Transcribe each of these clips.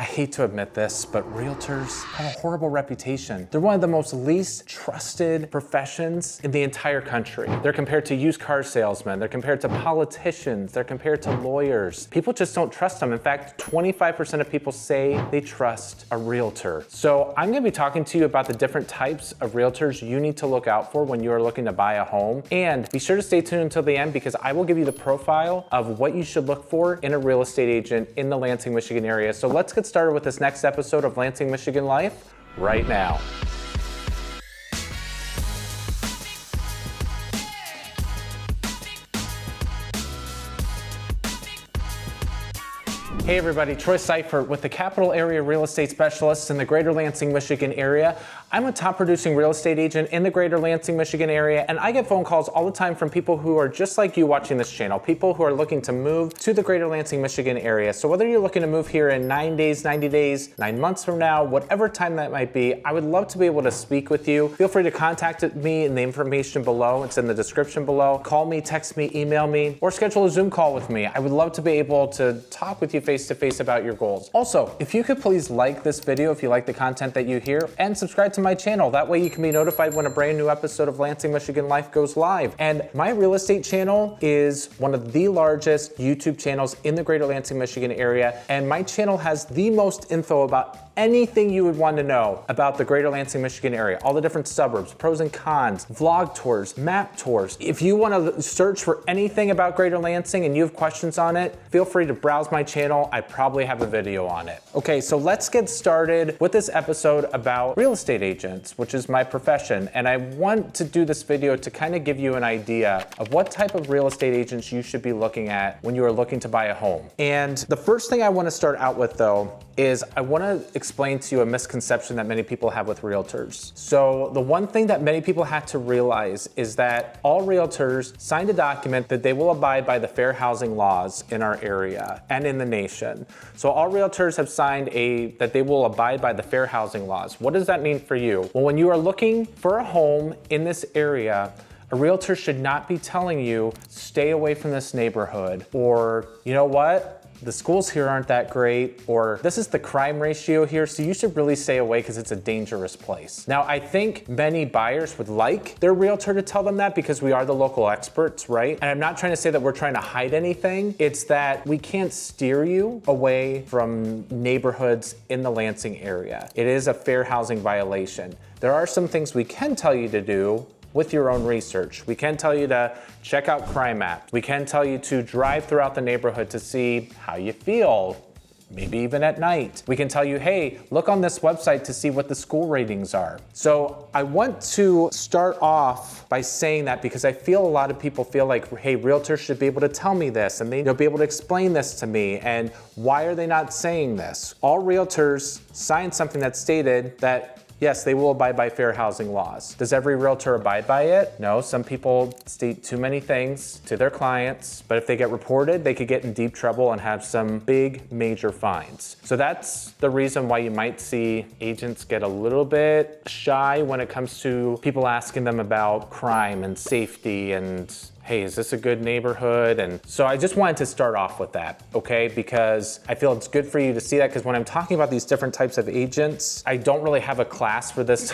I hate to admit this, but realtors have a horrible reputation. They're one of the most least trusted professions in the entire country. They're compared to used car salesmen, they're compared to politicians, they're compared to lawyers. People just don't trust them. In fact, 25% of people say they trust a realtor. So I'm gonna be talking to you about the different types of realtors you need to look out for when you are looking to buy a home. And be sure to stay tuned until the end because I will give you the profile of what you should look for in a real estate agent in the Lansing, Michigan area. So let's get started with this next episode of Lansing, Michigan Life right now. Hey everybody, Troy Seifert with the Capital Area Real Estate Specialists in the Greater Lansing, Michigan area. I'm a top producing real estate agent in the Greater Lansing, Michigan area, and I get phone calls all the time from people who are just like you watching this channel, people who are looking to move to the Greater Lansing, Michigan area. So whether you're looking to move here in 9 days, 90 days, 9 months from now, whatever time that might be, I would love to be able to speak with you. Feel free to contact me in the information below. It's in the description below. Call me, text me, email me, or schedule a Zoom call with me. I would love to be able to talk with you face-to-face about your goals. Also, if you could please like this video if you like the content that you hear, and subscribe to my channel. That way you can be notified when a brand new episode of Lansing, Michigan Life goes live. And my real estate channel is one of the largest YouTube channels in the Greater Lansing, Michigan area. And my channel has the most info about anything you would want to know about the Greater Lansing, Michigan area, all the different suburbs, pros and cons, vlog tours, map tours. If you want to search for anything about Greater Lansing and you have questions on it, feel free to browse my channel. I probably have a video on it. Okay, so let's get started with this episode about real estate agents, which is my profession. And I want to do this video to kind of give you an idea of what type of real estate agents you should be looking at when you are looking to buy a home. And the first thing I want to start out with though is I want to explain to you a misconception that many people have with realtors. So the one thing that many people have to realize is that all realtors signed a document that they will abide by the fair housing laws in our area and in the nation. So all realtors have signed that they will abide by the fair housing laws. What does that mean for you? Well, when you are looking for a home in this area, a realtor should not be telling you, stay away from this neighborhood, or you know what? The schools here aren't that great, or this is the crime ratio here, so you should really stay away because it's a dangerous place. Now, I think many buyers would like their realtor to tell them that because we are the local experts, right? And I'm not trying to say that we're trying to hide anything. It's that we can't steer you away from neighborhoods in the Lansing area. It is a fair housing violation. There are some things we can tell you to do with your own research. We can tell you to check out crime maps. We can tell you to drive throughout the neighborhood to see how you feel, maybe even at night. We can tell you, hey, look on this website to see what the school ratings are. So I want to start off by saying that because I feel a lot of people feel like, hey, realtors should be able to tell me this and they'll be able to explain this to me. And why are they not saying this? All realtors signed something that stated that yes, they will abide by fair housing laws. Does every realtor abide by it? No, some people state too many things to their clients, but if they get reported, they could get in deep trouble and have some big major fines. So that's the reason why you might see agents get a little bit shy when it comes to people asking them about crime and safety and hey, is this a good neighborhood? And so I just wanted to start off with that, okay? Because I feel it's good for you to see that because when I'm talking about these different types of agents, I don't really have a class for this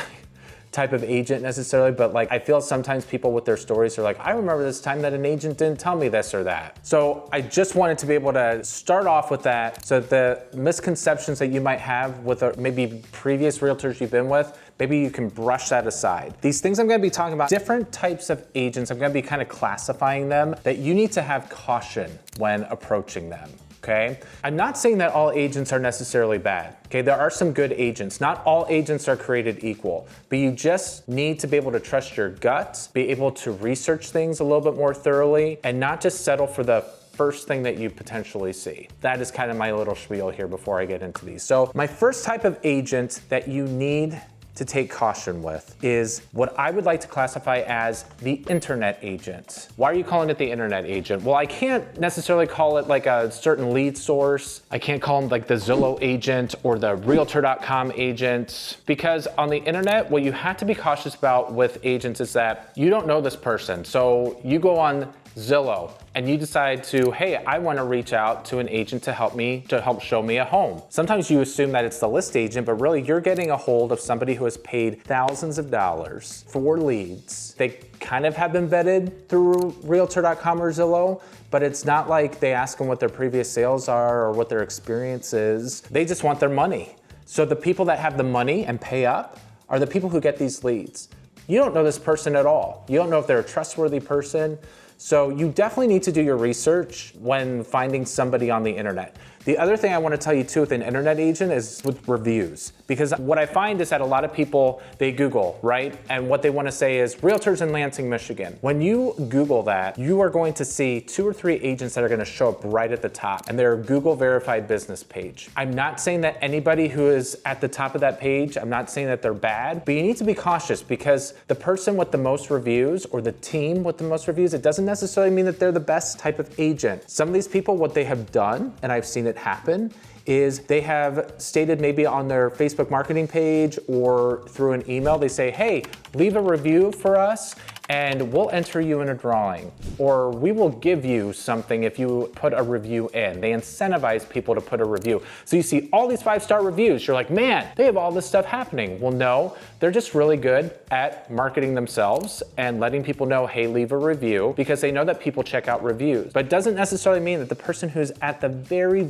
type of agent necessarily, but like I feel sometimes people with their stories are like, I remember this time that an agent didn't tell me this or that. So I just wanted to be able to start off with that so the misconceptions that you might have with maybe previous realtors you've been with, maybe you can brush that aside. These things I'm gonna be talking about, different types of agents, I'm gonna be kind of classifying them that you need to have caution when approaching them. Okay? I'm not saying that all agents are necessarily bad. Okay, there are some good agents. Not all agents are created equal, but you just need to be able to trust your gut, be able to research things a little bit more thoroughly, and not just settle for the first thing that you potentially see. That is kind of my little spiel here before I get into these. So my first type of agent that you need to take caution with is what I would like to classify as the internet agent. Why are you calling it the internet agent? Well, I can't necessarily call it like a certain lead source. I can't call them like the Zillow agent or the realtor.com agent, because on the internet, what you have to be cautious about with agents is that you don't know this person. So you go on Zillow, and you decide to, hey, I want to reach out to an agent to help show me a home. Sometimes you assume that it's the list agent, but really you're getting a hold of somebody who has paid thousands of dollars for leads. They kind of have been vetted through Realtor.com or Zillow, but it's not like they ask them what their previous sales are or what their experience is. They just want their money. So the people that have the money and pay up are the people who get these leads. You don't know this person at all. You don't know if they're a trustworthy person. So you definitely need to do your research when finding somebody on the internet. The other thing I want to tell you too with an internet agent is with reviews. Because what I find is that a lot of people, they Google, right? And what they want to say is realtors in Lansing, Michigan. When you Google that, you are going to see 2 or 3 agents that are going to show up right at the top, and they're a Google verified business page. I'm not saying that anybody who is at the top of that page, I'm not saying that they're bad, but you need to be cautious because the person with the most reviews or the team with the most reviews, it doesn't necessarily mean that they're the best type of agent. Some of these people, what they have done, and I've seen it happen, is they have stated maybe on their Facebook marketing page or through an email, they say, hey, leave a review for us and we'll enter you in a drawing, or we will give you something if you put a review in. They incentivize people to put a review. So you see all these 5-star reviews, you're like, man, they have all this stuff happening. Well, no, they're just really good at marketing themselves and letting people know, hey, leave a review, because they know that people check out reviews. But it doesn't necessarily mean that the person who's at the very,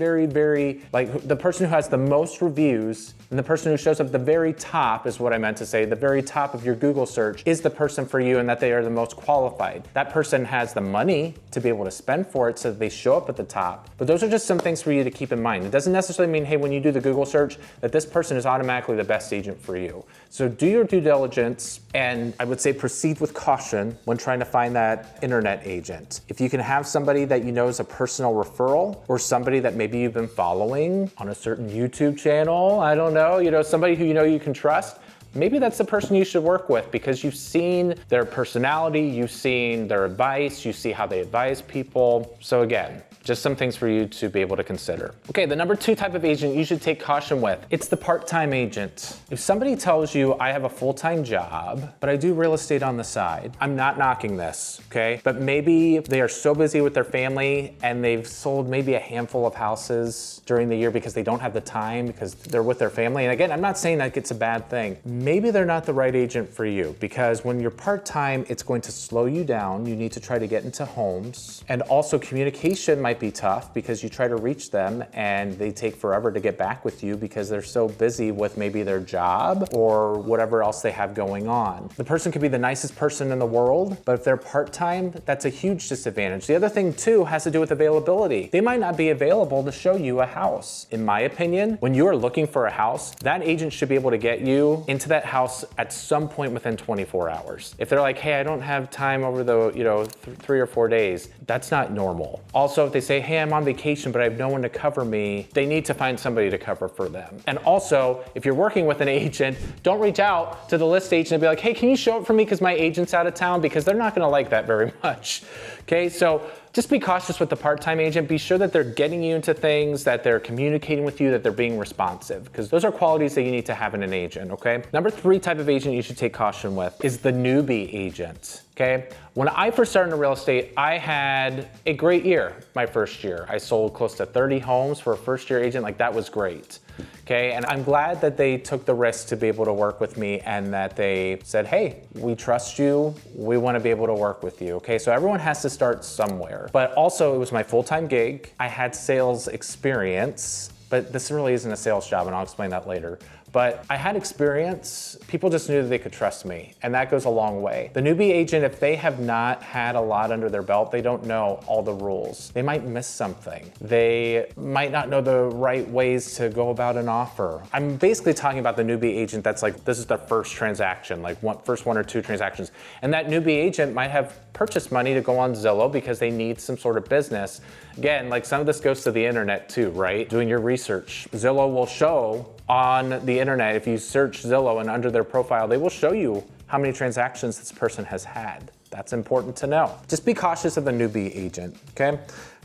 like the person who has the most reviews and the person who shows up at the very top is what I meant to say, the very top of your Google search is the person for you and that they are the most qualified. That person has the money to be able to spend for it so that they show up at the top. But those are just some things for you to keep in mind. It doesn't necessarily mean, hey, when you do the Google search, that this person is automatically the best agent for you. So do your due diligence, and I would say proceed with caution when trying to find that internet agent. If you can have somebody that you know is a personal referral, or somebody that maybe you've been following on a certain YouTube channel, I don't know, somebody who you know you can trust, maybe that's the person you should work with because you've seen their personality, you've seen their advice, you see how they advise people. So again, just some things for you to be able to consider. Okay, the number 2 type of agent you should take caution with, it's the part-time agent. If somebody tells you, I have a full-time job, but I do real estate on the side, I'm not knocking this, okay? But maybe they are so busy with their family and they've sold maybe a handful of houses during the year because they don't have the time because they're with their family. And again, I'm not saying that it's a bad thing. Maybe they're not the right agent for you because when you're part-time, it's going to slow you down. You need to try to get into homes. And also communication might be tough because you try to reach them and they take forever to get back with you because they're so busy with maybe their job or whatever else they have going on. The person could be the nicest person in the world, but if they're part-time, that's a huge disadvantage. The other thing too has to do with availability. They might not be available to show you a house. In my opinion, when you are looking for a house, that agent should be able to get you into that house at some point within 24 hours. If they're like, hey, I don't have time over the 3 or 4 days, that's not normal. Also, if they say, hey, I'm on vacation, but I have no one to cover me, they need to find somebody to cover for them. And also, if you're working with an agent, don't reach out to the list agent and be like, hey, can you show up for me because my agent's out of town? Because they're not gonna like that very much. Okay, so just be cautious with the part-time agent. Be sure that they're getting you into things, that they're communicating with you, that they're being responsive, because those are qualities that you need to have in an agent, okay? Number 3 type of agent you should take caution with is the newbie agent, okay? When I first started in real estate, I had a great year my first year. I sold close to 30 homes for a first-year agent. Like, that was great. Okay, and I'm glad that they took the risk to be able to work with me and that they said, hey, we trust you, we want to be able to work with you. Okay, so everyone has to start somewhere. But also, it was my full-time gig. I had sales experience, but this really isn't a sales job, and I'll explain that later. But I had experience. People just knew that they could trust me, and that goes a long way. The newbie agent, if they have not had a lot under their belt, they don't know all the rules. They might miss something. They might not know the right ways to go about an offer. I'm basically talking about the newbie agent that's like, this is their first transaction, like first 1 or 2 transactions. And that newbie agent might have purchased money to go on Zillow because they need some sort of business. Again, like some of this goes to the internet too, right? Doing your research. Zillow will show on the internet, if you search Zillow and under their profile, they will show you how many transactions this person has had. That's important to know. Just be cautious of the newbie agent, okay?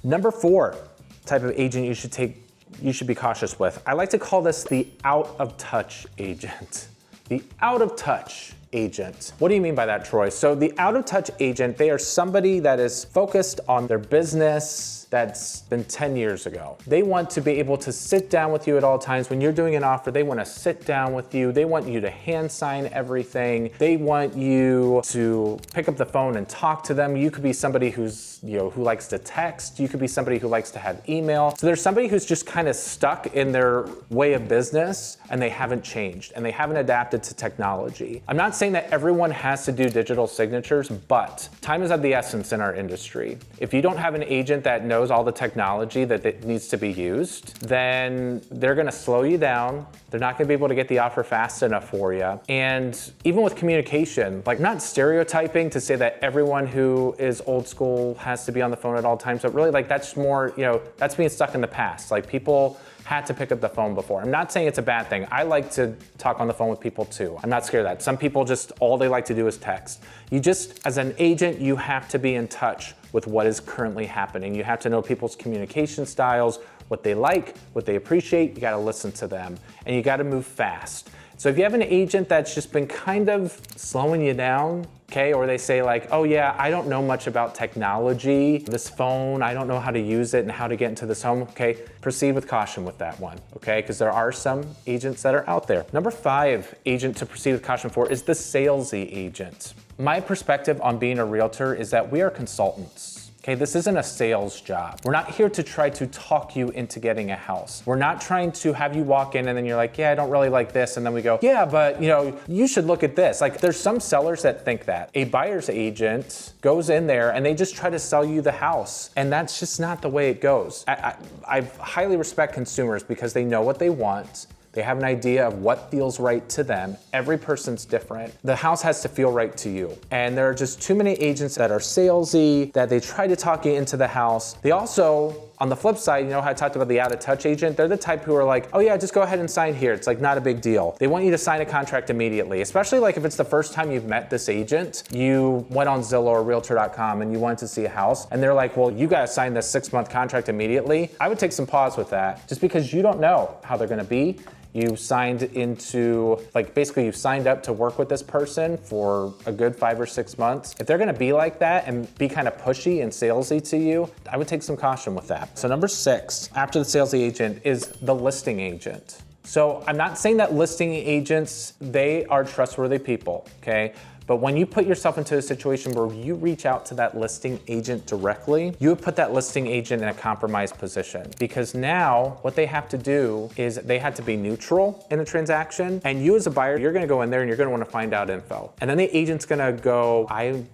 Number 4 type of agent you should be cautious with. I like to call this the out of touch agent. The out of touch agent. What do you mean by that, Troy? So the out-of-touch agent, they are somebody that is focused on their business that's been 10 years ago. They want to be able to sit down with you at all times. When you're doing an offer, they want to sit down with you. They want you to hand sign everything. They want you to pick up the phone and talk to them. You could be somebody who's, who likes to text. You could be somebody who likes to have email. So there's somebody who's just kind of stuck in their way of business and they haven't changed and they haven't adapted to technology. I'm not saying that everyone has to do digital signatures, but time is of the essence in our industry. If you don't have an agent that knows all the technology that it needs to be used, then they're gonna slow you down. They're not gonna be able to get the offer fast enough for you. And even with communication, like not stereotyping to say that everyone who is old school has to be on the phone at all times, but really like that's more, that's being stuck in the past. Like people had to pick up the phone before. I'm not saying it's a bad thing. I like to talk on the phone with people too. I'm not scared of that. Some people just, all they like to do is text. You just, as an agent, you have to be in touch with what is currently happening. You have to know people's communication styles, what they like, what they appreciate. You gotta listen to them and you gotta move fast. So if you have an agent that's just been kind of slowing you down, okay, or they say like, oh yeah, I don't know much about technology, this phone, I don't know how to use it and how to get into this home, okay, proceed with caution with that one, okay, because there are some agents that are out there. Number 5 agent to proceed with caution for is the salesy agent. My perspective on being a realtor is that we are consultants. Okay, this isn't a sales job. We're not here to try to talk you into getting a house. We're not trying to have you walk in and then you're like, yeah, I don't really like this. And then we go, yeah, but you should look at this. Like there's some sellers that think that. A buyer's agent goes in there and they just try to sell you the house. And that's just not the way it goes. I highly respect consumers because they know what they want. They have an idea of what feels right to them. Every person's different. The house has to feel right to you. And there are just too many agents that are salesy, that they try to talk you into the house. They also, on the flip side, how I talked about the out-of-touch agent? They're the type who are like, oh yeah, just go ahead and sign here. It's like not a big deal. They want you to sign a contract immediately, especially like if it's the first time you've met this agent. You went on Zillow or realtor.com and you wanted to see a house and they're like, well, you gotta sign this 6-month contract immediately. I would take some pause with that just because you don't know how they're gonna be. You signed into, basically you signed up to work with this person for a good 5 or 6 months. If they're gonna be like that and be kind of pushy and salesy to you, I would take some caution with that. So number 6, after the salesy agent, is the listing agent. So I'm not saying that listing agents, they are trustworthy people, okay? But when you put yourself into a situation where you reach out to that listing agent directly, you have put that listing agent in a compromised position. Because now what they have to do is they have to be neutral in a transaction. And you as a buyer, you're gonna go in there and you're gonna wanna find out info. And then the agent's gonna go, I'm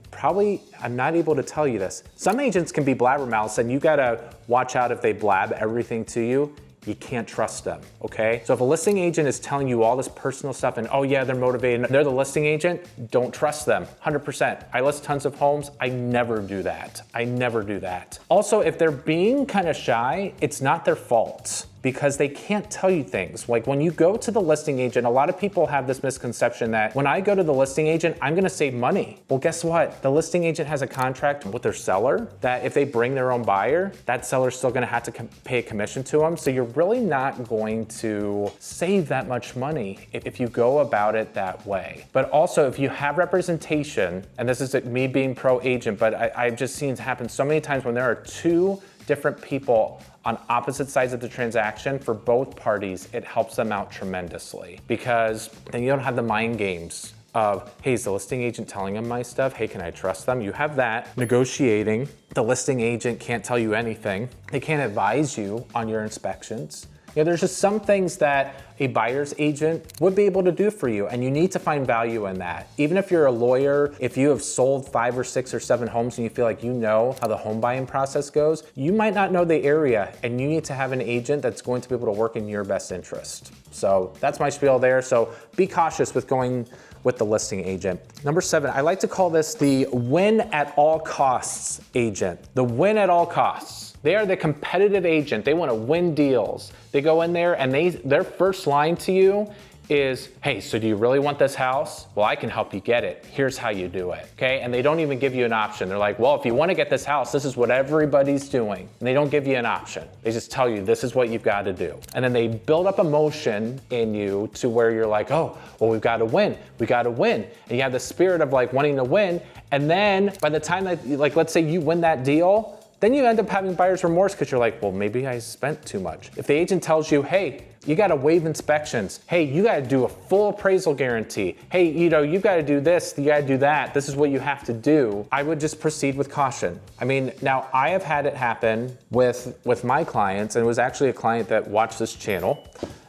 not able to tell you this. Some agents can be blabbermouths and you gotta watch out if they blab everything to you. You can't trust them, okay? So if a listing agent is telling you all this personal stuff and oh yeah, they're motivated, they're the listing agent, don't trust them, 100%. I list tons of homes, I never do that. I never do that. Also, if they're being kind of shy, it's not their fault because they can't tell you things. Like when you go to the listing agent, a lot of people have this misconception that when I go to the listing agent, I'm gonna save money. Well, guess what? The listing agent has a contract with their seller that if they bring their own buyer, that seller's still gonna have to pay a commission to them. So you're really not going to save that much money if you go about it that way. But also if you have representation, and this is me being pro agent, but I've just seen it happen so many times when there are 2 different people on opposite sides of the transaction. For both parties, it helps them out tremendously because then you don't have the mind games of, hey, is the listing agent telling them my stuff? Hey, can I trust them? You have that negotiating. The listing agent can't tell you anything. They can't advise you on your inspections. There's just some things that a buyer's agent would be able to do for you, and you need to find value in that. Even if you're a lawyer, if you have sold 5 or 6 or 7 homes and you feel like you know how the home buying process goes, you might not know the area, and you need to have an agent that's going to be able to work in your best interest. So that's my spiel there. So be cautious with going with the listing agent. Number 7, I like to call this the win at all costs agent. The win at all costs. They are the competitive agent. They want to win deals. They go in there and their first line to you is, hey, so do you really want this house? Well, I can help you get it. Here's how you do it, okay? And they don't even give you an option. They're like, well, if you want to get this house, this is what everybody's doing. And they don't give you an option. They just tell you, this is what you've got to do. And then they build up emotion in you to where you're like, oh, well, we've got to win. We got to win. And you have the spirit of like wanting to win. And then by the time that, like, let's say you win that deal, then you end up having buyer's remorse because you're like, well, maybe I spent too much. If the agent tells you, hey, you got to waive inspections. Hey, you got to do a full appraisal guarantee. Hey, you got to do this, you got to do that. This is what you have to do. I would just proceed with caution. I mean, now I have had it happen with my clients, and it was actually a client that watched this channel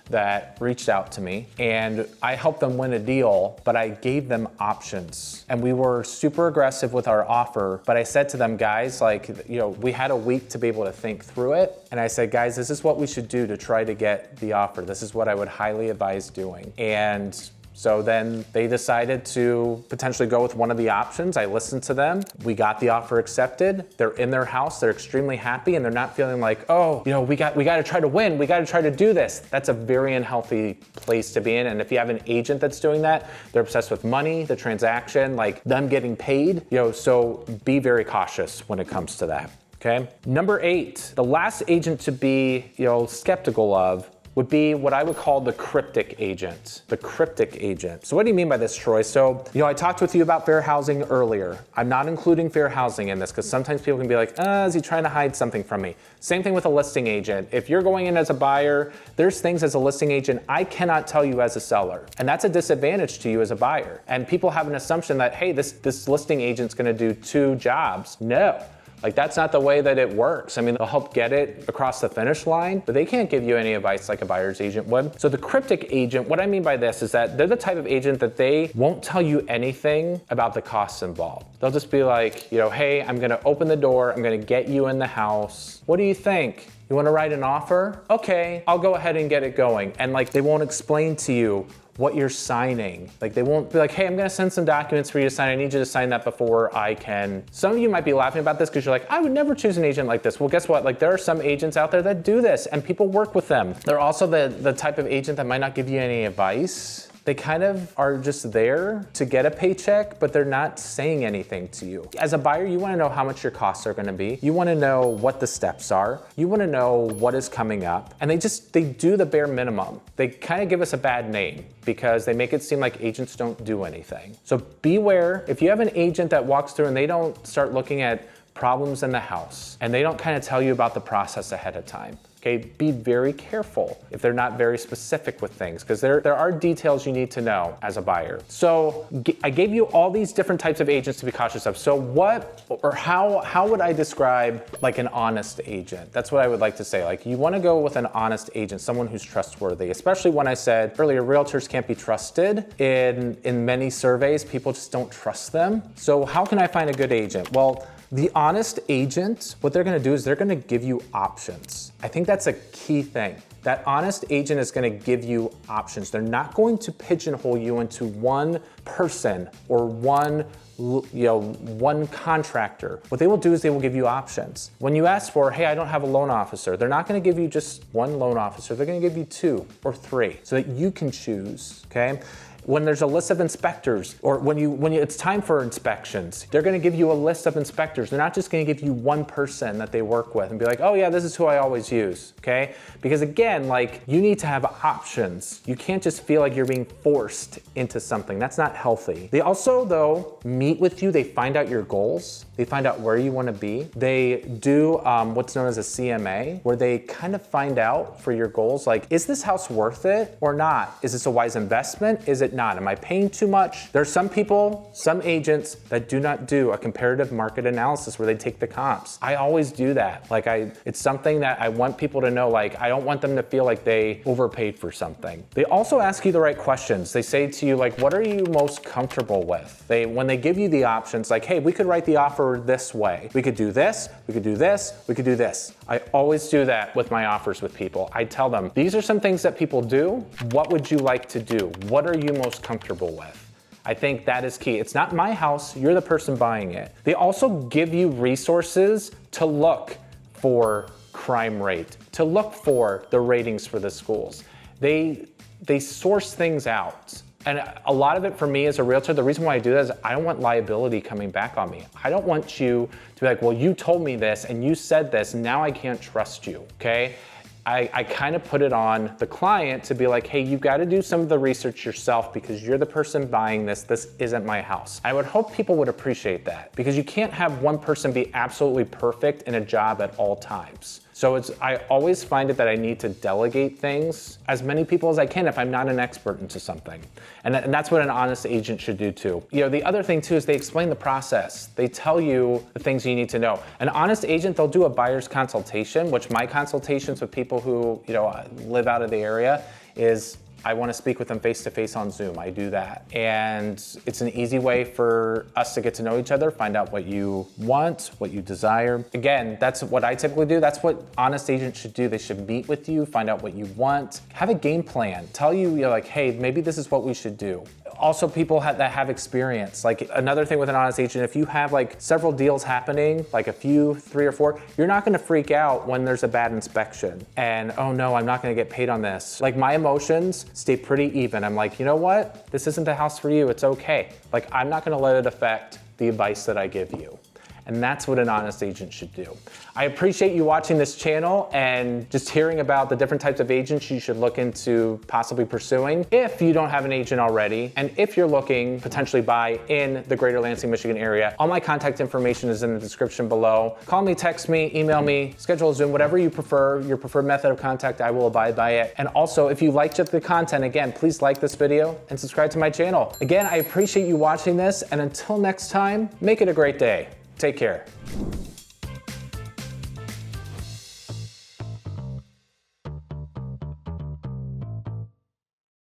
that reached out to me, and I helped them win a deal, but I gave them options. And we were super aggressive with our offer, but I said to them, guys, like, we had a week to be able to think through it. And I said, guys, this is what we should do to try to get the offer. This is what I would highly advise doing. And so then they decided to potentially go with one of the options. I listened to them. We got the offer accepted. They're in their house. They're extremely happy, and they're not feeling like, oh, we got to try to win. We got to try to do this. That's a very unhealthy place to be in. And if you have an agent that's doing that, they're obsessed with money, the transaction, like them getting paid. So be very cautious when it comes to that. Okay. Number 8, the last agent to be, skeptical of would be what I would call the cryptic agent. The cryptic agent. So what do you mean by this, Troy? So, I talked with you about fair housing earlier. I'm not including fair housing in this because sometimes people can be like, is he trying to hide something from me? Same thing with a listing agent. If you're going in as a buyer, there's things as a listing agent I cannot tell you as a seller. And that's a disadvantage to you as a buyer. And people have an assumption that, hey, this listing agent's gonna do 2 jobs. No. Like, that's not the way that it works. I mean, they'll help get it across the finish line, but they can't give you any advice like a buyer's agent would. So the cryptic agent, what I mean by this is that they're the type of agent that they won't tell you anything about the costs involved. They'll just be like, hey, I'm gonna open the door, I'm gonna get you in the house. What do you think? You wanna write an offer? Okay, I'll go ahead and get it going. And like, they won't explain to you what you're signing. Like, they won't be like, hey, I'm gonna send some documents for you to sign. I need you to sign that before I can. Some of you might be laughing about this because you're like, I would never choose an agent like this. Well, guess what? Like, there are some agents out there that do this and people work with them. They're also the type of agent that might not give you any advice. They kind of are just there to get a paycheck, but they're not saying anything to you. As a buyer, you wanna know how much your costs are gonna be. You wanna know what the steps are. You wanna know what is coming up. And they do the bare minimum. They kind of give us a bad name because they make it seem like agents don't do anything. So beware, if you have an agent that walks through and they don't start looking at problems in the house and they don't kind of tell you about the process ahead of time. Okay, be very careful if they're not very specific with things, because there are details you need to know as a buyer. So I gave you all these different types of agents to be cautious of. So how would I describe like an honest agent? That's what I would like to say. Like, you want to go with an honest agent, someone who's trustworthy, especially when I said earlier, realtors can't be trusted. In many surveys, people just don't trust them. So how can I find a good agent? Well, the honest agent, what they're gonna do is they're gonna give you options. I think that's a key thing. That honest agent is gonna give you options. They're not going to pigeonhole you into one person or one contractor. What they will do is they will give you options. When you ask for, hey, I don't have a loan officer, they're not gonna give you just one loan officer. They're gonna give you 2 or 3 so that you can choose, okay? When there's a list of inspectors, or when it's time for inspections, they're gonna give you a list of inspectors. They're not just gonna give you one person that they work with and be like, oh yeah, this is who I always use, okay? Because again, like, you need to have options. You can't just feel like you're being forced into something. That's not healthy. They also, though, meet with you. They find out your goals. They find out where you wanna be. They do what's known as a CMA, where they kind of find out for your goals, like, is this house worth it or not? Is this a wise investment? Is it not? Am I paying too much? There's some people, some agents that do not do a comparative market analysis where they take the comps. I always do that. Like, it's something that I want people to know. Like, I don't want them to feel like they overpaid for something. They also ask you the right questions. They say to you, like, what are you most comfortable with? When they give you the options, like, hey, we could write the offer this way. We could do this, we could do this, we could do this. I always do that with my offers with people. I tell them, these are some things that people do. What would you like to do? What are you most comfortable with? I think that is key. It's not my house, you're the person buying it. They also give you resources to look for crime rate, to look for the ratings for the schools. They they source things out. And a lot of it for me as a realtor, the reason why I do that is I don't want liability coming back on me. I don't want you to be like, well, you told me this and you said this, and now I can't trust you, okay? I kind of put it on the client to be like, hey, you've got to do some of the research yourself because you're the person buying this. This isn't my house. I would hope people would appreciate that because you can't have one person be absolutely perfect in a job at all times. So I always find it that I need to delegate things as many people as I can if I'm not an expert into something. And that's what an honest agent should do too. You know, the other thing too is they explain the process. They tell you the things you need to know. An honest agent, they'll do a buyer's consultation, which my consultations with people who, you know, live out of the area is I want to speak with them face-to-face on Zoom. I do that. And it's an easy way for us to get to know each other, find out what you want, what you desire. Again, that's what I typically do. That's what honest agents should do. They should meet with you, find out what you want, have a game plan, tell you, you're like, hey, maybe this is what we should do. Also, people that have experience. Like another thing with an honest agent, if you have like several deals happening, like a few, 3 or 4, you're not gonna freak out when there's a bad inspection and, oh no, I'm not gonna get paid on this. Like my emotions stay pretty even. I'm like, you know what? This isn't the house for you, it's okay. Like I'm not gonna let it affect the advice that I give you. And that's what an honest agent should do. I appreciate you watching this channel and just hearing about the different types of agents you should look into possibly pursuing if you don't have an agent already. And if you're looking potentially buy in the greater Lansing, Michigan area, all my contact information is in the description below. Call me, text me, email me, schedule a Zoom, whatever you prefer, your preferred method of contact, I will abide by it. And also, if you liked the content, again, please like this video and subscribe to my channel. Again, I appreciate you watching this, and until next time, make it a great day. Take care.